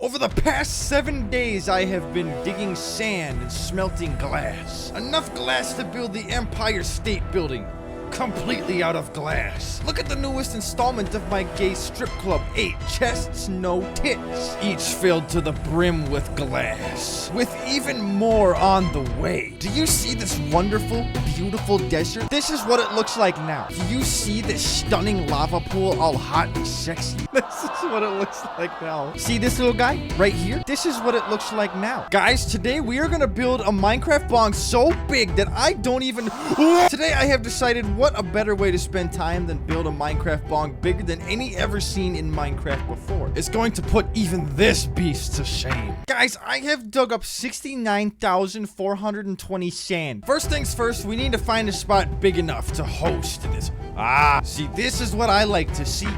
Over the past 7 days, I have been digging sand and smelting glass. Enough glass to build the Empire State Building. Completely out of glass. Look at the newest installment of my gay strip club, 8 chests, no tits. Each filled to the brim with glass, with even more on the way. Do you see this wonderful, beautiful desert? This is what it looks like now. Do you see this stunning lava pool all hot and sexy? This is what it looks like now. See this little guy right here? This is what it looks like now. Guys, today we are gonna build a Minecraft bong so big that I don't even... Today I have decided what a better way to spend time than build a Minecraft bong bigger than any ever seen in Minecraft before. It's going to put even this beast to shame. Guys, I have dug up 69,420 sand. First things first, we need to find a spot big enough to host this. See, this is what I like to see.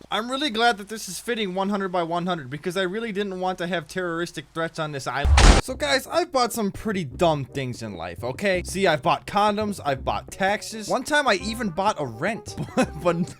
I'm really glad that this is fitting 100 by 100 because I really didn't want to have terroristic threats on this island. So guys, I've bought some pretty dumb things in life, okay? See, I've bought condoms, I've bought taxes. One time I even bought a rent, but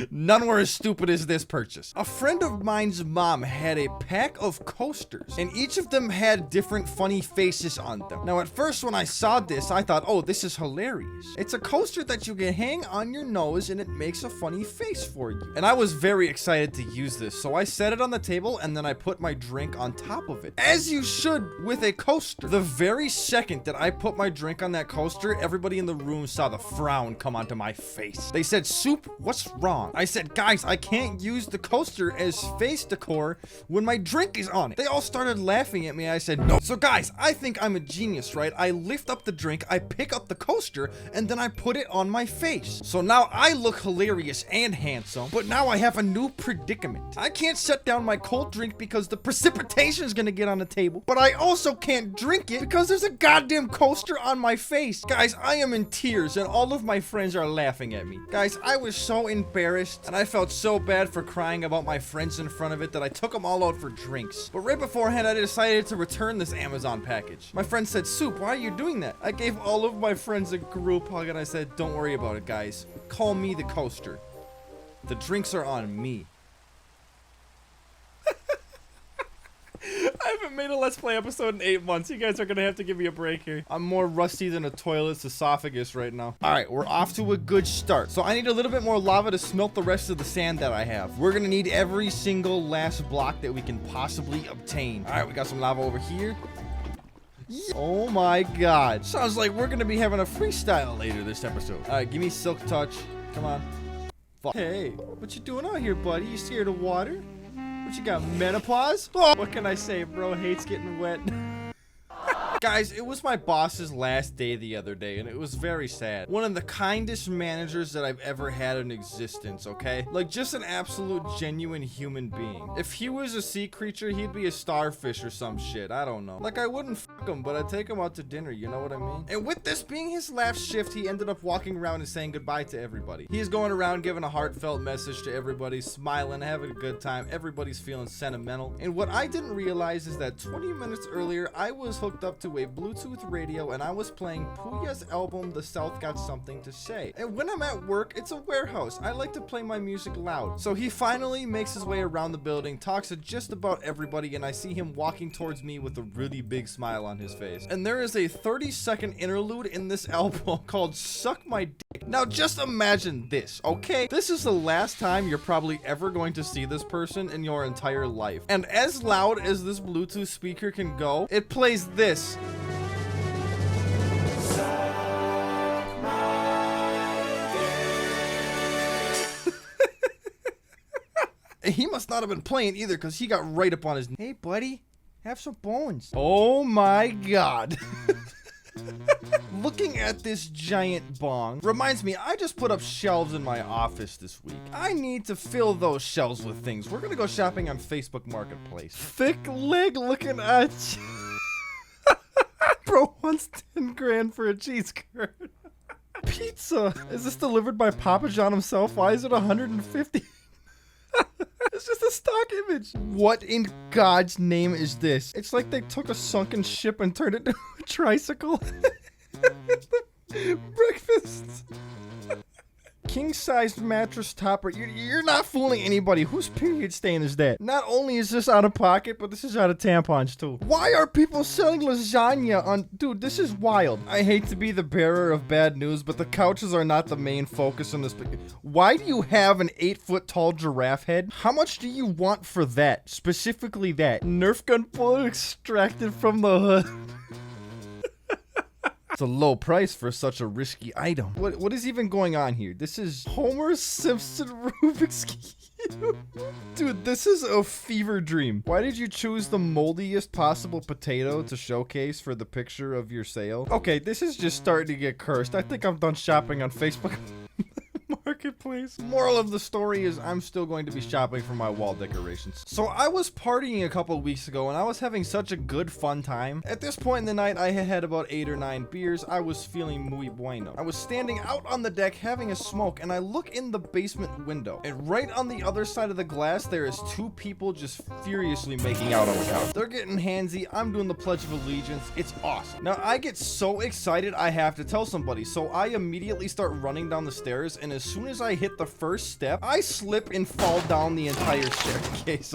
none were as stupid as this purchase. A friend of mine's mom had a pack of coasters and each of them had different funny faces on them. Now at first when I saw this, I thought, oh, this is hilarious. It's a coaster that you can hang on your nose and it makes a funny face for you. And I was very excited to use this, so I set it on the table and then I put my drink on top of it, as you should with a coaster. The very second that I put my drink on that coaster, everybody in the room saw the frown come onto my face. They said, "Soup, what's wrong?" I said, "Guys, I can't use the coaster as face decor when my drink is on it." They all started laughing at me. I said, "No." So guys, I think I'm a genius, right? I lift up the drink, I pick up the coaster, and then I put it on my face. So now I look hilarious and handsome, but now I have a new predicament. I can't set down my cold drink because the precipitation is gonna get on the table, but I also can't drink it because there's a goddamn coaster on my face. Guys, I am in tears and all of my friends are laughing at me. Guys, I was so embarrassed and I felt so bad for crying about my friends in front of it that I took them all out for drinks. But right beforehand, I decided to return this Amazon package. My friend said, "Soup, why are you doing that?" I gave all of my friends a group hug and I said, "Don't worry about it, guys. Call me the coaster. The drinks are on me." I haven't made a Let's Play episode in 8 months. You guys are gonna have to give me a break here. I'm more rusty than a toilet's esophagus right now. Alright, we're off to a good start. So I need a little bit more lava to smelt the rest of the sand that I have. We're gonna need every single last block that we can possibly obtain. Alright, we got some lava over here. Oh my god. Sounds like we're gonna be having a freestyle later this episode. Alright, give me silk touch. Come on. Hey, what you doing out here, buddy? You scared of water? What you got, menopause? Oh, what can I say, bro? Hates getting wet. Guys, it was my boss's last day the other day, and it was very sad. One of the kindest managers that I've ever had in existence, okay? Like, just an absolute genuine human being. If he was a sea creature, he'd be a starfish or some shit. I don't know. Like, I wouldn't fuck him, but I'd take him out to dinner, you know what I mean? And with this being his last shift, he ended up walking around and saying goodbye to everybody. He's going around giving a heartfelt message to everybody, smiling, having a good time. Everybody's feeling sentimental. And what I didn't realize is that 20 minutes earlier, I was hooked up to a Bluetooth radio and I was playing Puya's album The South Got Something to Say. And when I'm at work, it's a warehouse. I like to play my music loud. So he finally makes his way around the building, talks to just about everybody, and I see him walking towards me with a really big smile on his face. And there is a 30-second interlude in this album called Suck My Dick. Now just imagine this, okay? This is the last time you're probably ever going to see this person in your entire life. And as loud as this Bluetooth speaker can go, it plays this. He must not have been playing either because he got right up on his... Hey, buddy, have some bones. Oh my god. Looking at this giant bong reminds me, I just put up shelves in my office this week. I need to fill those shelves with things. We're gonna go shopping on Facebook Marketplace. Thick leg looking at you. Bro wants 10 grand for a cheese curd. Pizza. Is this delivered by Papa John himself? Why is it 150? It's just a stock image. What in God's name is this? It's like they took a sunken ship and turned it into a tricycle. Breakfast. king-sized mattress topper. You're not fooling anybody. Whose period stain is that? Not only is this out of pocket, but this is out of tampons too. Why are people selling lasagna on... Dude, this is wild. I hate to be the bearer of bad news, but the couches are not the main focus in this picture. Why do you have an 8-foot-tall giraffe head? How much do you want for that? Specifically that. Nerf gun bullet extracted from the hood. It's a low price for such a risky item. What is even going on here? This is Homer Simpson Rubik's Cube. Dude, this is a fever dream. Why did you choose the moldiest possible potato to showcase for the picture of your sale? Okay, this is just starting to get cursed. I think I'm done shopping on Facebook Marketplace. Moral of the story is I'm still going to be shopping for my wall decorations. So I was partying a couple weeks ago and I was having such a good fun time. At this point in the night, I had had about 8 or 9 beers. I was feeling muy bueno. I was standing out on the deck having a smoke and I look in the basement window. And right on the other side of the glass, there is 2 people just furiously making out on the couch. They're getting handsy. I'm doing the Pledge of Allegiance. It's awesome. Now I get so excited I have to tell somebody. So I immediately start running down the stairs, and as soon as I hit the first step, I slip and fall down the entire staircase.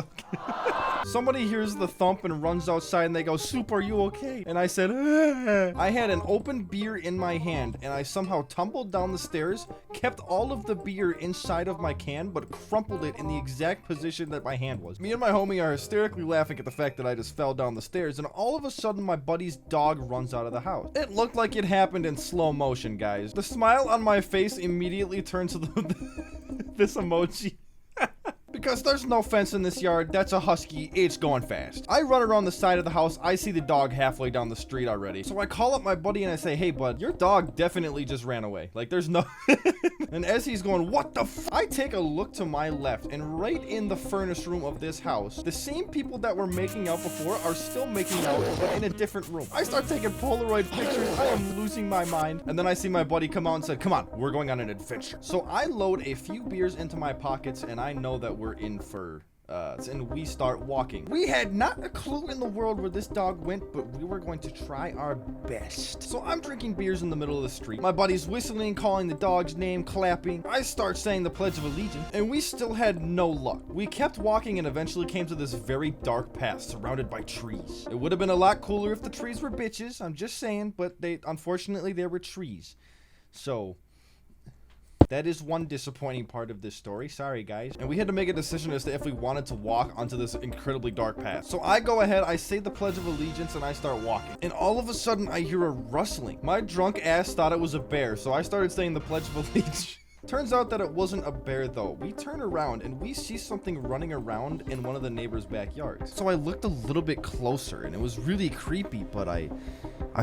Somebody hears the thump and runs outside and they go, "Soup, are you okay?" And I said, "Ah." I had an open beer in my hand and I somehow tumbled down the stairs, kept all of the beer inside of my can, but crumpled it in the exact position that my hand was. Me and my homie are hysterically laughing at the fact that I just fell down the stairs, and all of a sudden my buddy's dog runs out of the house. It looked like it happened in slow motion, guys. The smile on my face immediately turned to this emoji. Because there's no fence in this yard. That's a husky. It's going fast. I run around the side of the house. I see the dog halfway down the street already. So I call up my buddy and I say, "Hey, bud, your dog definitely just ran away. Like, there's no..." And as he's going, "What the f..." I take a look to my left, and right in the furnace room of this house, the same people that were making out before are still making out, but in a different room. I start taking Polaroid pictures. I am losing my mind. And then I see my buddy come out and said, "Come on, we're going on an adventure." So I load a few beers into my pockets, and I know that we're in for and we start walking. We had not a clue in the world where this dog went, but we were going to try our best. So I'm drinking beers in the middle of the street. My buddy's whistling, calling the dog's name, clapping. I start saying the Pledge of Allegiance, and we still had no luck. We kept walking and eventually came to this very dark path surrounded by trees. It would have been a lot cooler if the trees were bitches, I'm just saying, but unfortunately there were trees. So that is one disappointing part of this story. Sorry, guys. And we had to make a decision as to if we wanted to walk onto this incredibly dark path. So I go ahead, I say the Pledge of Allegiance, and I start walking. And all of a sudden, I hear a rustling. My drunk ass thought it was a bear, so I started saying the Pledge of Allegiance. Turns out that it wasn't a bear though. We turn around and we see something running around in one of the neighbors' backyards. So I looked a little bit closer and it was really creepy, but I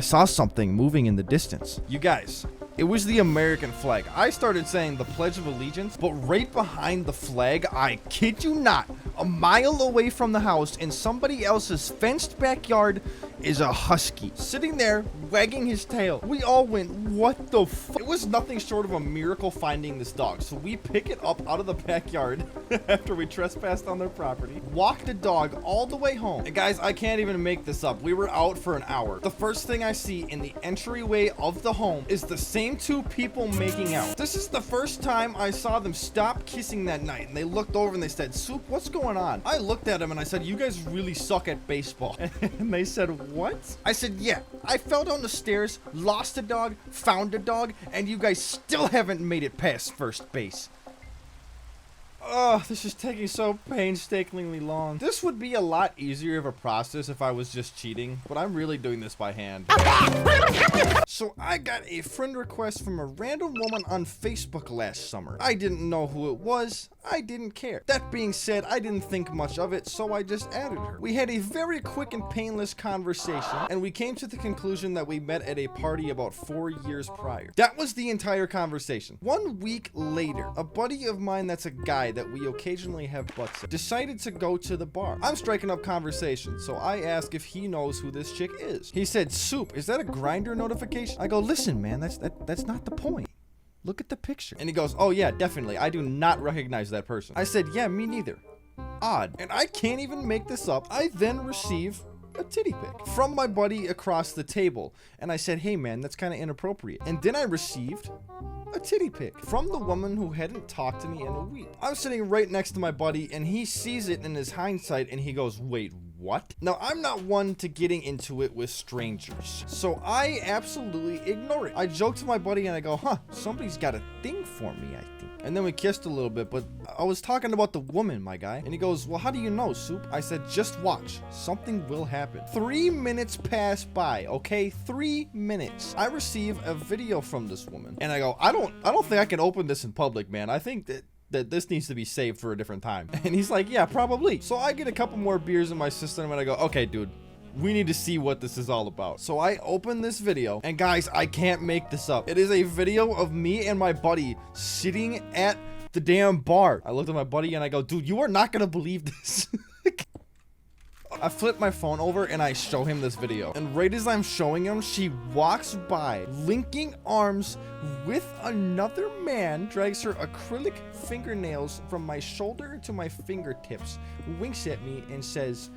saw something moving in the distance. You guys, it was the American flag. I started saying the Pledge of Allegiance, but right behind the flag, I kid you not, a mile away from the house in somebody else's fenced backyard is a husky sitting there wagging his tail. We all went, "What the f..." It was nothing short of a miracle finding this dog. So we pick it up out of the backyard after we trespassed on their property, walk the dog all the way home. And guys, I can't even make this up. We were out for an hour. The first thing I see in the entryway of the home is the same 2 people making out. This is the first time I saw them stop kissing that night, and they looked over and they said, "Soup, what's going on?" I looked at them and I said, "You guys really suck at baseball." And they said, "What?" I said, "Yeah, I fell down the stairs, lost a dog, found a dog, and you guys still haven't made it past first base." Oh, this is taking so painstakingly long. This would be a lot easier of a process if I was just cheating, but I'm really doing this by hand. So I got a friend request from a random woman on Facebook last summer. I didn't know who it was. I didn't care. That being said, I didn't think much of it, so I just added her. We had a very quick and painless conversation, and we came to the conclusion that we met at a party about 4 years prior. That was the entire conversation. 1 week later, a buddy of mine that's a guy that we occasionally have butts at decided to go to the bar. I'm striking up conversation, so I ask if he knows who this chick is. He said, "Soup, is that a Grindr notification?" I go, "Listen, man, that's not the point. Look at the picture." And he goes, "Oh yeah, definitely. I do not recognize that person." I said, "Yeah, me neither. Odd." And I can't even make this up. I then receive a titty pic from my buddy across the table. And I said, "Hey man, that's kind of inappropriate." And then I received a titty pic from the woman who hadn't talked to me in a week. I'm sitting right next to my buddy and he sees it in his hindsight and he goes, wait, what? Now, I'm not one to getting into it with strangers, so I absolutely ignore it. I joke to my buddy and I go, huh, somebody's got a thing for me, I think. And then we kissed a little bit, but I was talking about the woman, my guy. And he goes, well, how do you know, Soup? I said, just watch. Something will happen. 3 minutes pass by, okay? 3 minutes. I receive a video from this woman. And I go, I don't think I can open this in public, man. I think that this needs to be saved for a different time. And he's like, yeah, probably. So I get a couple more beers in my system and I go, okay, dude, we need to see what this is all about. So I open this video and guys, I can't make this up. It is a video of me and my buddy sitting at the damn bar. I looked at my buddy and I go, dude, you are not gonna believe this. I flip my phone over and I show him this video. And right as I'm showing him, she walks by, linking arms with another man, drags her acrylic fingernails from my shoulder to my fingertips, winks at me and says,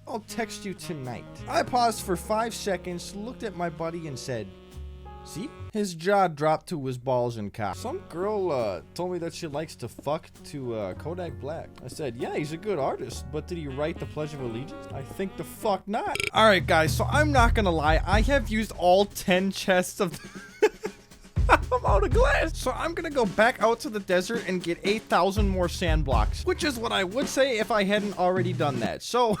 I'll text you tonight. I paused for 5 seconds, looked at my buddy and said, see? His jaw dropped to his balls and cock. Some girl told me that she likes to fuck to Kodak Black. I said, yeah, he's a good artist, but did he write the Pledge of Allegiance? I think the fuck not. All right, guys, so I'm not gonna lie. I have used all 10 chests of... I'm out of glass. So I'm gonna go back out to the desert and get 8,000 more sand blocks, which is what I would say if I hadn't already done that. So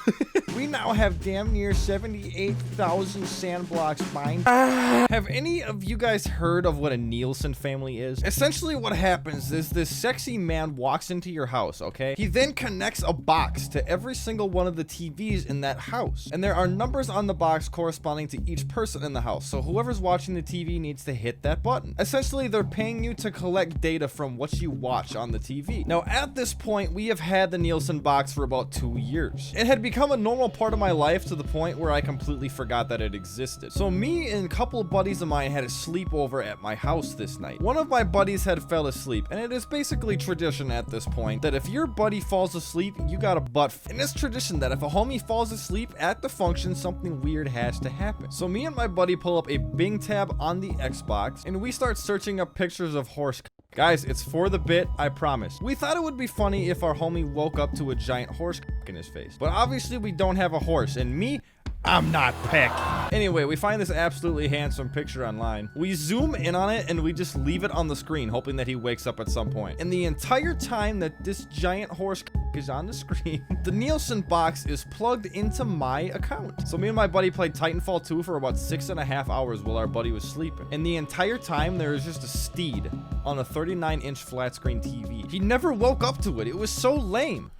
we now have damn near 78,000 sand blocks mined. Have any of you guys heard of what a Nielsen family is? Essentially what happens is this sexy man walks into your house, okay? He then connects a box to every single one of the TVs in that house. And there are numbers on the box corresponding to each person in the house. So whoever's watching the TV needs to hit that button. Essentially, they're paying you to collect data from what you watch on the TV. Now, at this point, we have had the Nielsen box for about 2 years. It had become a normal part of my life to the point where I completely forgot that it existed. So me and a couple of buddies of mine had a sleepover at my house this night. One of my buddies had fell asleep, and it is basically tradition at this point that if your buddy falls asleep, you got a butt. And it's tradition that if a homie falls asleep at the function, something weird has to happen. So me and my buddy pull up a Bing tab on the Xbox, and we start searching up pictures of horse. Guys, it's for the bit, I promise. We thought it would be funny if our homie woke up to a giant horse in his face. But obviously we don't have a horse, and me, I'm not Peck. Anyway, we find this absolutely handsome picture online. We zoom in on it and we just leave it on the screen, hoping that he wakes up at some point. And the entire time that this giant horse is on the screen, the Nielsen box is plugged into my account. So me and my buddy played Titanfall 2 for about 6.5 hours while our buddy was sleeping. And the entire time there was just a steed on a 39-inch flat screen TV. He never woke up to it. It was so lame.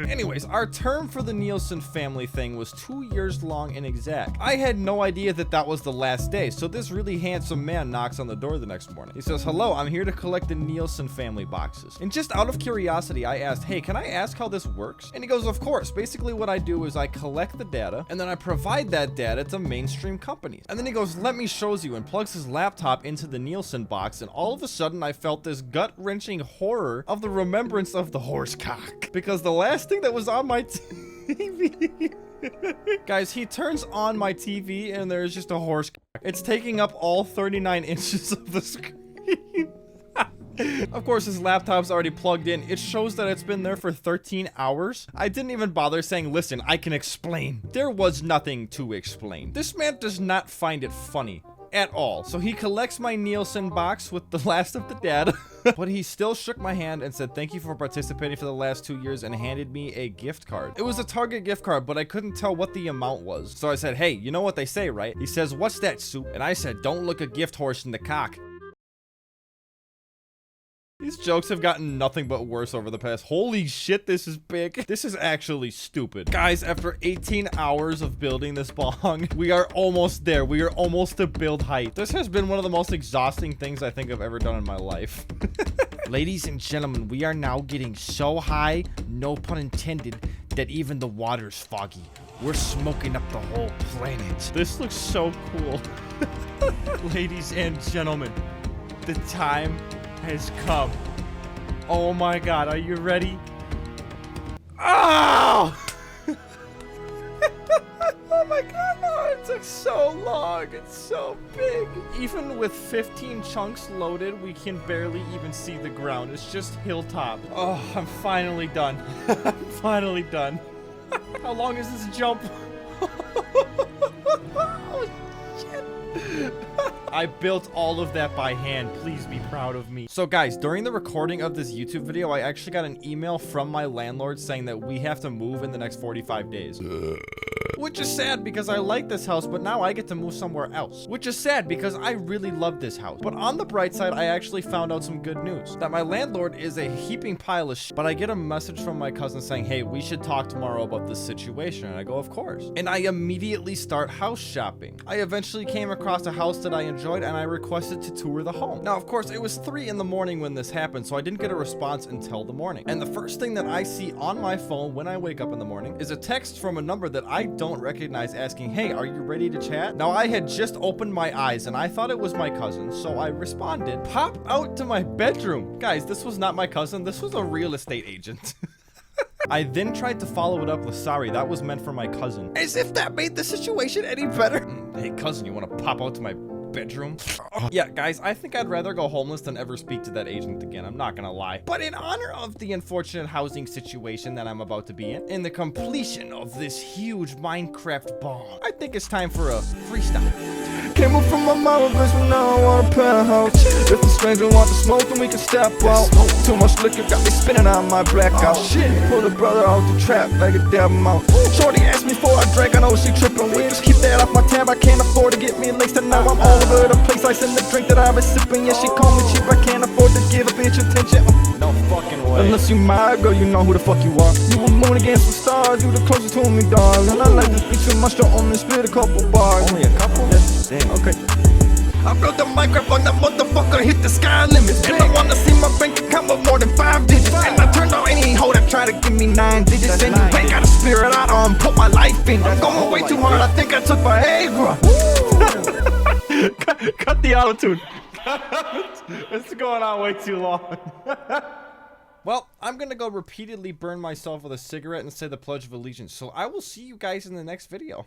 Anyways, our term for the Nielsen family thing was 2 years long and exact. I had no idea that that was the last day, so this really handsome man knocks on the door the next morning. He says, hello, I'm here to collect the Nielsen family boxes. And just out of curiosity, I asked, hey, can I ask how this works? And he goes, of course. Basically what I do is I collect the data, and then I provide that data to mainstream companies. And then he goes, let me show you, and plugs his laptop into the Nielsen box, and all of a sudden I felt this gut-wrenching horror of the remembrance of the horse cock. Because the last thing that was on my TV... Guys, he turns on my TV and there's just a horse. It's taking up all 39 inches of the screen. Of course, his laptop's already plugged in. It shows that it's been there for 13 hours. I didn't even bother saying, listen, I can explain. There was nothing to explain. This man does not find it funny at all. So he collects my Nielsen box with the last of the data. But he still shook my hand and said, thank you for participating for the last 2 years, and handed me a gift card. It was a Target gift card, but I couldn't tell what the amount was. So I said, hey, you know what they say, right? He says, what's that, Soup? And I said, don't look a gift horse in the cock. These jokes have gotten nothing but worse over the past. Holy shit, this is big. This is actually stupid. Guys, after 18 hours of building this bong, we are almost there. We are almost to build height. This has been one of the most exhausting things I think I've ever done in my life. Ladies and gentlemen, we are now getting so high, no pun intended, that even the water's foggy. We're smoking up the whole planet. This looks so cool. Ladies and gentlemen, the time has come. Oh my god, are you ready? Oh! Oh my god, my heart's took so long. It's so big. Even with 15 chunks loaded, we can barely even see the ground. It's just hilltop. Oh, I'm finally done. I'm finally done. How long is this jump? Oh, shit. I built all of that by hand. Please be proud of me. So guys, during the recording of this YouTube video, I actually got an email from my landlord saying that we have to move in the next 45 days. Which is sad because I like this house, but now I get to move somewhere else. Which is sad because I really love this house. But on the bright side, I actually found out some good news. That my landlord is a heaping pile of shit. But I get a message from my cousin saying, hey, we should talk tomorrow about this situation. And I go, of course. And I immediately start house shopping. I eventually came across a house that I enjoyed and I requested to tour the home. Now, of course, it was 3 in the morning when this happened, so I didn't get a response until the morning. And the first thing that I see on my phone when I wake up in the morning is a text from a number that I don't recognize asking, hey, are you ready to chat? Now, I had just opened my eyes and I thought it was my cousin, so I responded, pop out to my bedroom. Guys, this was not my cousin. This was a real estate agent. I then tried to follow it up with, sorry, that was meant for my cousin. As if that made the situation any better. Hey, cousin, you want to pop out to my bedroom? Yeah, guys, I think I'd rather go homeless than ever speak to that agent again. I'm not gonna lie. But in honor of the unfortunate housing situation that I'm about to be in the completion of this huge Minecraft Bong, I think it's time for a freestyle. Came up from my mama place, but now I want a penthouse. If the stranger want to smoke, then we can step out. Too much liquor got me spinning on my blackout. Pull the brother out the trap like a devil mouth. Shorty asked me for a drink, I know she trippin'. We just keep that off my tab, I can't afford to get me laced. And now I'm all over the place, I send the drink that I've been sipping. Yeah, she call me cheap, I can't afford to give a bitch attention. No fucking way. Unless you my girl, you know who the fuck you are. You a moon against the stars, you the closest to me, darling. I like this bitch too much to only spit a couple bars. Only a couple? Yeah. Damn. Okay. I built the Minecraft on that motherfucker, hit the sky limits. And I wanna see my bank account with more than 5 digits. And I turned on any hoe that try to give me 9 digits. And you ain't got a spirit, I don't put my life in. I'm going way too hard, I think I took Viagra. Cut the auto-tune. It's going on way too long. Well, I'm gonna go repeatedly burn myself with a cigarette and say the Pledge of Allegiance. So I will see you guys in the next video.